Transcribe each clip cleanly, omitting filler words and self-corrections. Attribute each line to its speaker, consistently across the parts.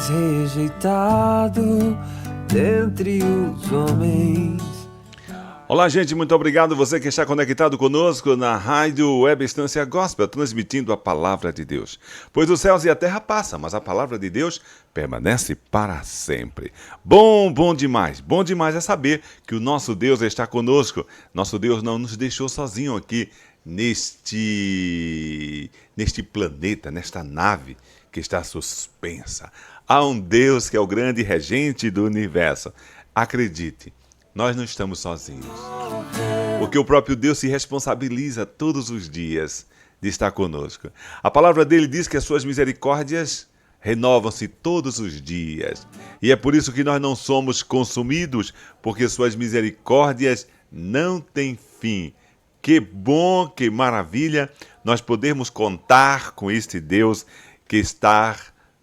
Speaker 1: és rejeitado dentre os homens.
Speaker 2: Olá, gente, muito obrigado você que está conectado conosco na Rádio Web Estância Gospel, transmitindo a Palavra de Deus. Pois os céus e a terra passam, mas a Palavra de Deus permanece para sempre. Bom demais é saber que o nosso Deus está conosco. Nosso Deus não nos deixou sozinho aqui neste planeta, nesta nave que está suspensa. Há um Deus que é o grande regente do universo. Acredite, nós não estamos sozinhos, porque o próprio Deus se responsabiliza todos os dias de estar conosco. A palavra dele diz que as suas misericórdias renovam-se todos os dias. E é por isso que nós não somos consumidos, porque suas misericórdias não têm fim. Que bom, que maravilha nós podermos contar com este Deus que está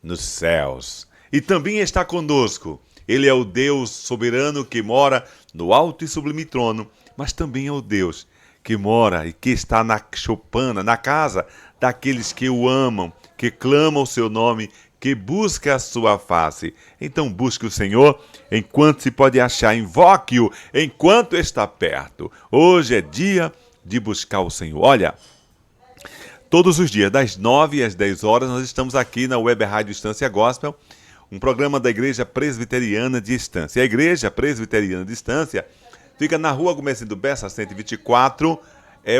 Speaker 2: nos céus. E também está conosco. Ele é o Deus soberano que mora no alto e sublime trono, mas também é o Deus que mora e que está na choupana, na casa daqueles que o amam, que clamam o seu nome, que busca a sua face. Então busque o Senhor enquanto se pode achar, invoque-o enquanto está perto. Hoje é dia de buscar o Senhor. Olha, todos os dias, das 9 às 10 horas, nós estamos aqui na Web Rádio Estância Gospel, um programa da Igreja Presbiteriana de Estância. A Igreja Presbiteriana de Estância fica na Rua Gomercindo Bessa, 124.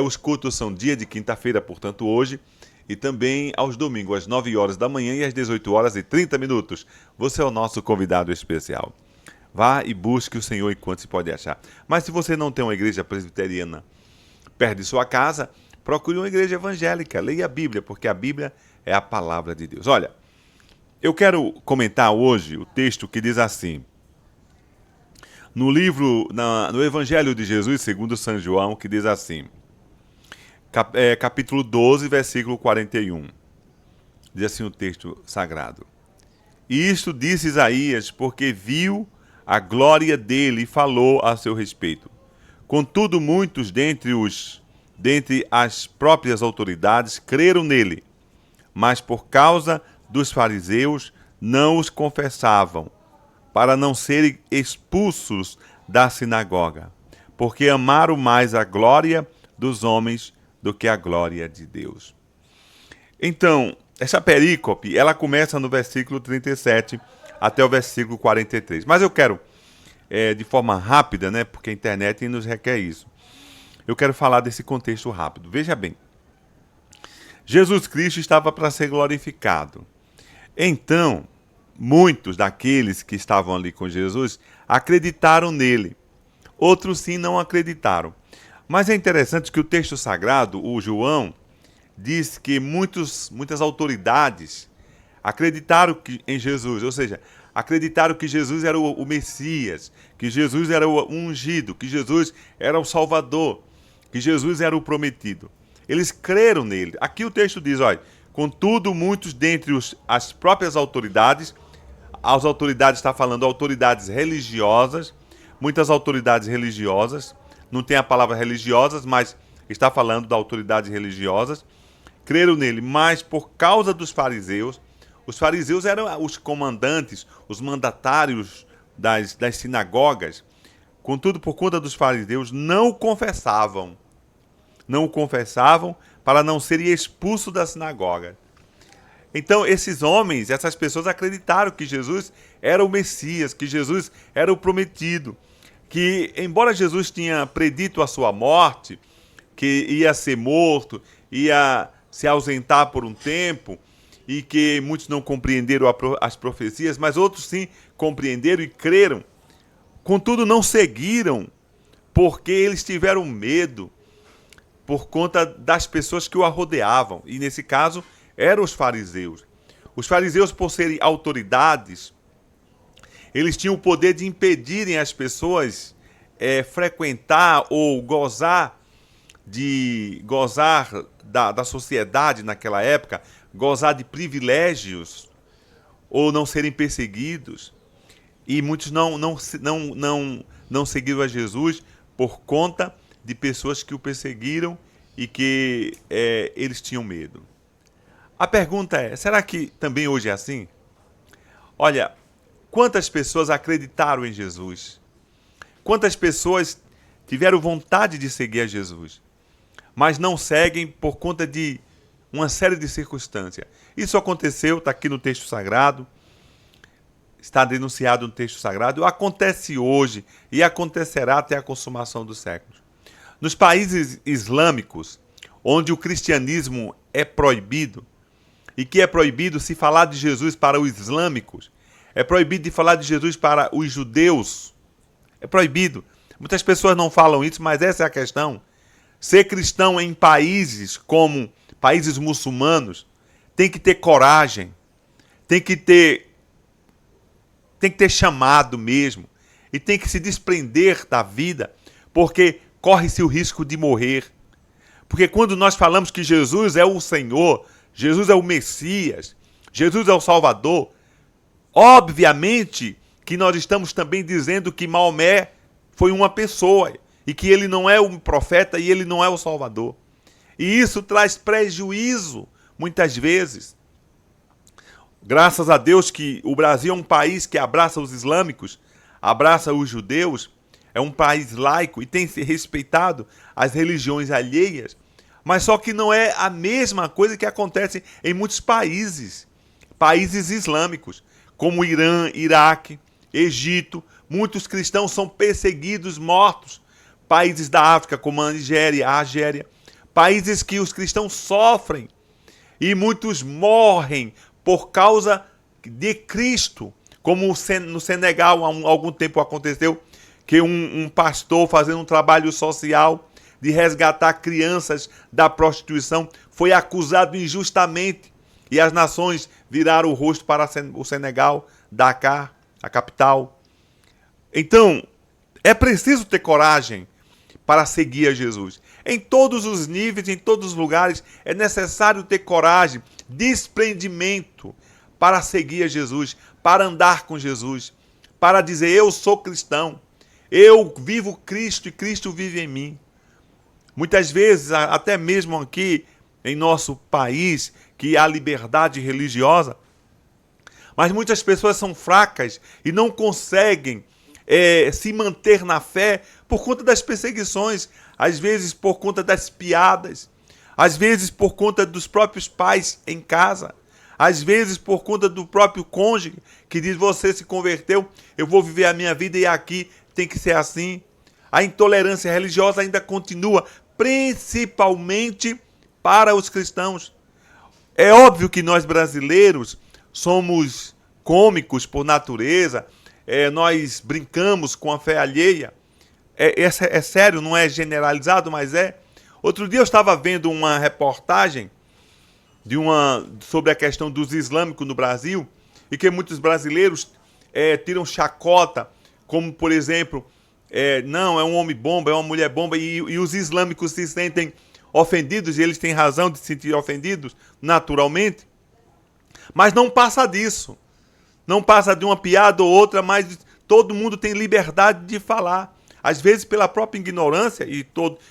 Speaker 2: Os cultos são dia de quinta-feira, portanto hoje, e também aos domingos, às 9 horas da manhã e às 18 horas e 30 minutos. Você é o nosso convidado especial. Vá e busque o Senhor enquanto se pode achar. Mas se você não tem uma igreja presbiteriana perto de sua casa, procure uma igreja evangélica. Leia a Bíblia, porque a Bíblia é a palavra de Deus. Olha, eu quero comentar hoje o texto que diz assim, no Evangelho de Jesus, segundo São João, que diz assim, capítulo 12, versículo 41. Diz assim o texto sagrado. E isto disse Isaías, porque viu a glória dele e falou a seu respeito. Contudo, muitos dentre as próprias autoridades creram nele, mas por causa dos fariseus não os confessavam, para não serem expulsos da sinagoga, porque amaram mais a glória dos homens do que a glória de Deus. Então, essa perícope, ela começa no versículo 37 até o versículo 43. Mas eu quero, de forma rápida, né, porque a internet nos requer isso, eu quero falar desse contexto rápido. Veja bem, Jesus Cristo estava para ser glorificado. Então, muitos daqueles que estavam ali com Jesus acreditaram nele. Outros sim não acreditaram. Mas é interessante que o texto sagrado, o João, diz que muitas autoridades acreditaram em Jesus, ou seja, acreditaram que Jesus era o Messias, que Jesus era o ungido, que Jesus era o Salvador, que Jesus era o prometido. Eles creram nele. Aqui o texto diz, olha, contudo, muitos dentre as próprias autoridades, as autoridades está falando autoridades religiosas, muitas autoridades religiosas, não tem a palavra religiosas, mas está falando de autoridades religiosas, creram nele, mas por causa dos fariseus, os fariseus eram os comandantes, os mandatários das sinagogas, contudo, por conta dos fariseus, não o confessavam para não serem expulsos da sinagoga. Então, esses homens, essas pessoas acreditaram que Jesus era o Messias, que Jesus era o prometido, que, embora Jesus tinha predito a sua morte, que ia ser morto, ia se ausentar por um tempo, e que muitos não compreenderam as profecias, mas outros sim compreenderam e creram. Contudo, não seguiram, porque eles tiveram medo, por conta das pessoas que o rodeavam. E nesse caso, eram os fariseus. Os fariseus, por serem autoridades, eles tinham o poder de impedirem as pessoas frequentar ou gozar da sociedade naquela época, gozar de privilégios ou não serem perseguidos. E muitos não seguiram a Jesus por conta de pessoas que o perseguiram e que eles tinham medo. A pergunta é, será que também hoje é assim? Olha, quantas pessoas acreditaram em Jesus? Quantas pessoas tiveram vontade de seguir a Jesus, mas não seguem por conta de uma série de circunstâncias? Isso aconteceu, está aqui no texto sagrado, está denunciado no texto sagrado, acontece hoje e acontecerá até a consumação dos séculos. Nos países islâmicos, onde o cristianismo é proibido, e que é proibido se falar de Jesus para os islâmicos, é proibido de falar de Jesus para os judeus, é proibido. Muitas pessoas não falam isso, mas essa é a questão. Ser cristão em países como países muçulmanos tem que ter coragem, tem que ter chamado mesmo, e tem que se desprender da vida, porque corre-se o risco de morrer. Porque quando nós falamos que Jesus é o Senhor, Jesus é o Messias, Jesus é o Salvador, obviamente que nós estamos também dizendo que Maomé foi uma pessoa, e que ele não é um profeta e ele não é o Salvador. E isso traz prejuízo, muitas vezes. Graças a Deus que o Brasil é um país que abraça os islâmicos, abraça os judeus, é um país laico e tem se respeitado as religiões alheias, mas só que não é a mesma coisa que acontece em muitos países islâmicos, como Irã, Iraque, Egito. Muitos cristãos são perseguidos, mortos. Países da África, como a Nigéria, a Argélia, países que os cristãos sofrem e muitos morrem por causa de Cristo, como no Senegal há algum tempo aconteceu, que um pastor fazendo um trabalho social de resgatar crianças da prostituição foi acusado injustamente e as nações viraram o rosto para o Senegal, Dakar, a capital. Então, é preciso ter coragem para seguir a Jesus. Em todos os níveis, em todos os lugares, é necessário ter coragem, desprendimento para seguir a Jesus, para andar com Jesus, para dizer: eu sou cristão, eu vivo Cristo e Cristo vive em mim. Muitas vezes, até mesmo aqui em nosso país, que há liberdade religiosa, mas muitas pessoas são fracas e não conseguem se manter na fé por conta das perseguições, às vezes por conta das piadas, às vezes por conta dos próprios pais em casa, às vezes por conta do próprio cônjuge, que diz: você se converteu, eu vou viver a minha vida e aqui tem que ser assim. A intolerância religiosa ainda continua, principalmente para os cristãos. É óbvio que nós brasileiros somos cômicos por natureza, nós brincamos com a fé alheia. É sério, não é generalizado, mas é. Outro dia eu estava vendo uma reportagem sobre a questão dos islâmicos no Brasil, e que muitos brasileiros tiram chacota, como, por exemplo, não, é um homem-bomba, é uma mulher-bomba, e os islâmicos se sentem ofendidos, e eles têm razão de se sentir ofendidos, naturalmente, mas não passa disso. Não passa de uma piada ou outra, mas todo mundo tem liberdade de falar. Às vezes pela própria ignorância, e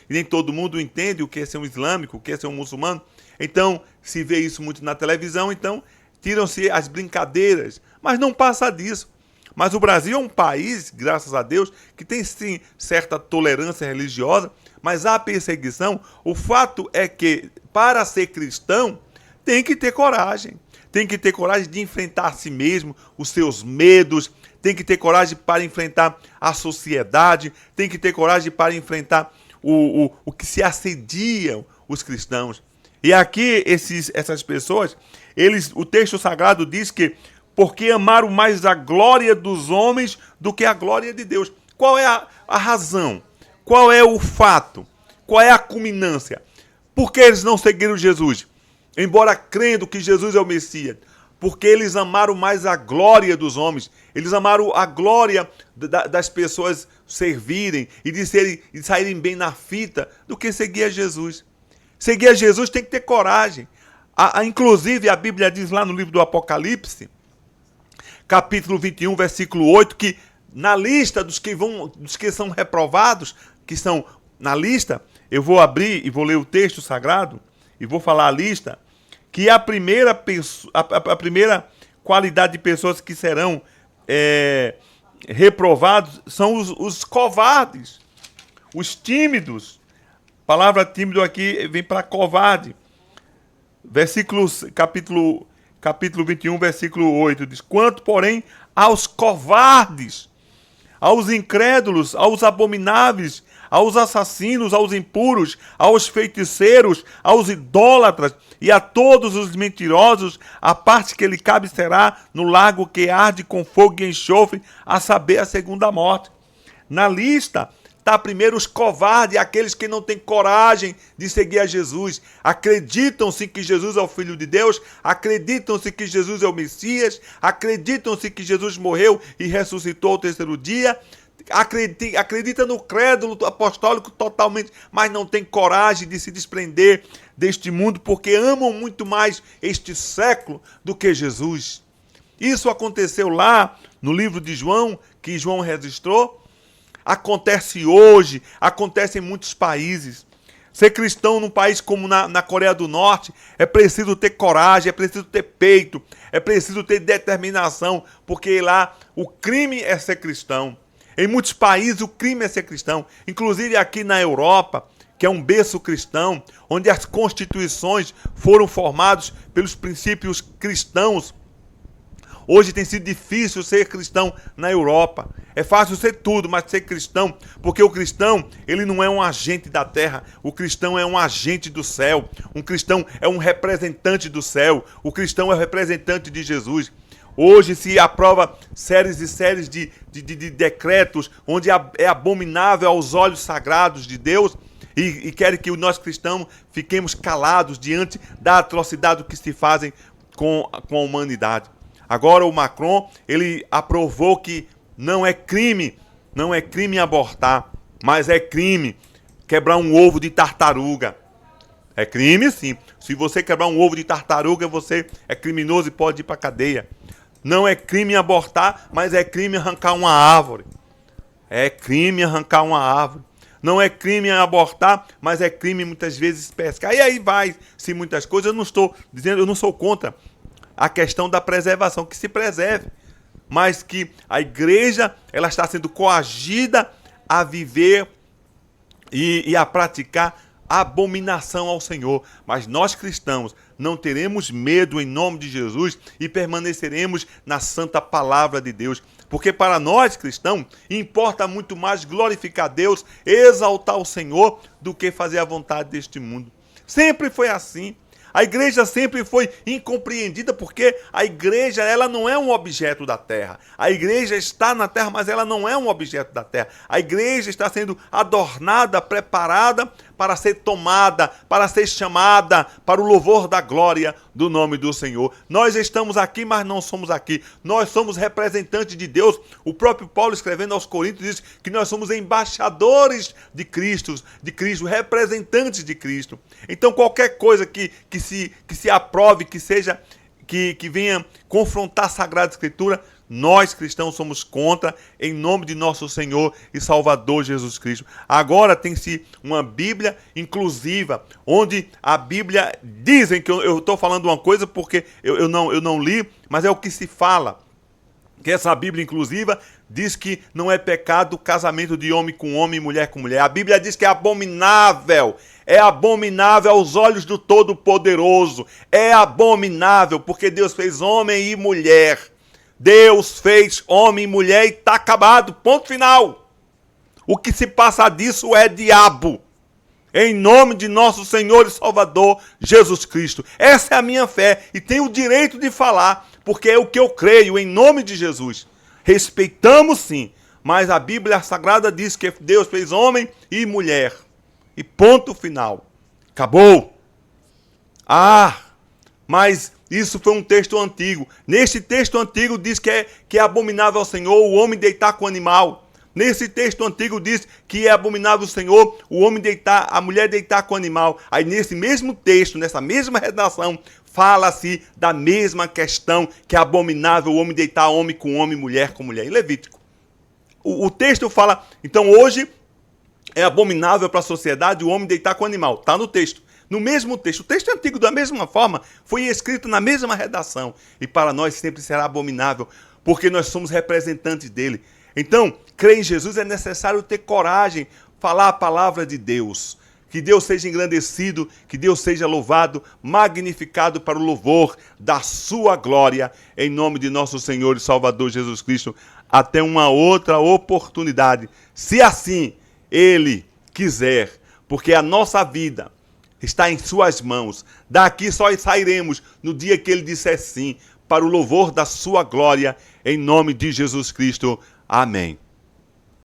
Speaker 2: nem todo mundo entende o que é ser um islâmico, o que é ser um muçulmano. Então, se vê isso muito na televisão, então tiram-se as brincadeiras, mas não passa disso. Mas o Brasil é um país, graças a Deus, que tem sim certa tolerância religiosa, mas há perseguição. O fato é que, para ser cristão, tem que ter coragem. Tem que ter coragem de enfrentar a si mesmo, os seus medos, tem que ter coragem para enfrentar a sociedade, tem que ter coragem para enfrentar o que se assediam os cristãos. E aqui, essas pessoas, o texto sagrado diz que porque amaram mais a glória dos homens do que a glória de Deus. Qual é a razão? Qual é o fato? Qual é a culminância? Por que eles não seguiram Jesus? Embora crendo que Jesus é o Messias, porque eles amaram mais a glória dos homens, eles amaram a glória das pessoas servirem e de saírem bem na fita, do que seguir a Jesus. Seguir a Jesus tem que ter coragem. Inclusive, a Bíblia diz lá no livro do Apocalipse, capítulo 21, versículo 8, que na lista dos que são reprovados, que estão na lista, eu vou abrir e vou ler o texto sagrado, e vou falar a lista, que a primeira qualidade de pessoas que serão reprovados são os covardes, os tímidos. A palavra tímido aqui vem para covarde. Capítulo 21, versículo 8, diz: quanto, porém, aos covardes, aos incrédulos, aos abomináveis, aos assassinos, aos impuros, aos feiticeiros, aos idólatras e a todos os mentirosos, a parte que lhe cabe será no lago que arde com fogo e enxofre, a saber, a segunda morte. Na lista está primeiro os covardes, aqueles que não têm coragem de seguir a Jesus. Acreditam-se que Jesus é o Filho de Deus, acreditam-se que Jesus é o Messias, acreditam-se que Jesus morreu e ressuscitou ao terceiro dia, acredita no credo apostólico totalmente, mas não tem coragem de se desprender deste mundo, porque amam muito mais este século do que Jesus. Isso aconteceu lá no livro de João, que João registrou. Acontece hoje, acontece em muitos países. Ser cristão num país como na Coreia do Norte é preciso ter coragem, é preciso ter peito, é preciso ter determinação, porque lá o crime é ser cristão. Em muitos países o crime é ser cristão, inclusive aqui na Europa, que é um berço cristão, onde as constituições foram formadas pelos princípios cristãos. Hoje tem sido difícil ser cristão na Europa. É fácil ser tudo, mas ser cristão, porque o cristão, ele não é um agente da terra, o cristão é um agente do céu, um cristão é um representante do céu, o cristão é o representante de Jesus. Hoje se aprova séries e séries de decretos, onde é abominável aos olhos sagrados de Deus, e querem que nós cristãos fiquemos calados diante da atrocidade que se fazem com a humanidade. Agora o Macron, ele aprovou que não é crime abortar, mas é crime quebrar um ovo de tartaruga. É crime, sim. Se você quebrar um ovo de tartaruga, você é criminoso e pode ir para a cadeia. Não é crime abortar, mas é crime arrancar uma árvore. É crime arrancar uma árvore. Não é crime abortar, mas é crime muitas vezes pescar. E aí vai-se muitas coisas. Eu não estou dizendo, eu não sou contra a questão da preservação, que se preserve, mas que a igreja ela está sendo coagida a viver e a praticar abominação ao Senhor. Mas nós cristãos não teremos medo em nome de Jesus e permaneceremos na santa palavra de Deus, porque para nós cristãos importa muito mais glorificar Deus, exaltar o Senhor, do que fazer a vontade deste mundo. Sempre foi assim. A igreja sempre foi incompreendida, porque a igreja ela não é um objeto da terra. A igreja está na terra, mas ela não é um objeto da terra. A igreja está sendo adornada, preparada para ser tomada, para ser chamada para o louvor da glória do nome do Senhor. Nós estamos aqui, mas não somos aqui. Nós somos representantes de Deus. O próprio Paulo, escrevendo aos Coríntios, diz que nós somos embaixadores de Cristo, representantes de Cristo. Então qualquer coisa que se aprove, que venha confrontar a Sagrada Escritura, nós cristãos somos contra, em nome de nosso Senhor e Salvador Jesus Cristo. Agora tem-se uma Bíblia inclusiva, onde a Bíblia dizem que eu estou falando uma coisa porque eu não li, mas é o que se fala. Que essa Bíblia inclusiva diz que não é pecado o casamento de homem com homem e mulher com mulher. A Bíblia diz que é abominável aos olhos do Todo-Poderoso. É abominável, porque Deus fez homem e mulher. Deus fez homem e mulher e está acabado, ponto final. O que se passa disso é diabo. Em nome de nosso Senhor e Salvador Jesus Cristo. Essa é a minha fé e tenho o direito de falar, porque é o que eu creio em nome de Jesus. Respeitamos sim, mas a Bíblia Sagrada diz que Deus fez homem e mulher. E ponto final. Acabou. Mas isso foi um texto antigo. Neste texto antigo diz que é abominável ao Senhor o homem deitar com o animal. Nesse texto antigo diz que é abominável ao Senhor a mulher deitar com o animal. Aí nesse mesmo texto, nessa mesma redação, fala-se da mesma questão, que é abominável o homem deitar homem com homem, mulher com mulher. Em Levítico. O texto fala, então hoje é abominável para a sociedade o homem deitar com o animal. Está no texto. no mesmo texto. O texto antigo, da mesma forma, foi escrito na mesma redação. E para nós sempre será abominável, porque nós somos representantes dele. Então, crer em Jesus é necessário ter coragem, falar a palavra de Deus. Que Deus seja engrandecido, que Deus seja louvado, magnificado para o louvor da sua glória, em nome de nosso Senhor e Salvador Jesus Cristo. Até uma outra oportunidade, se assim Ele quiser, porque a nossa vida está em suas mãos. Daqui só sairemos no dia que Ele disser sim, para o louvor da sua glória, em nome de Jesus Cristo. Amém.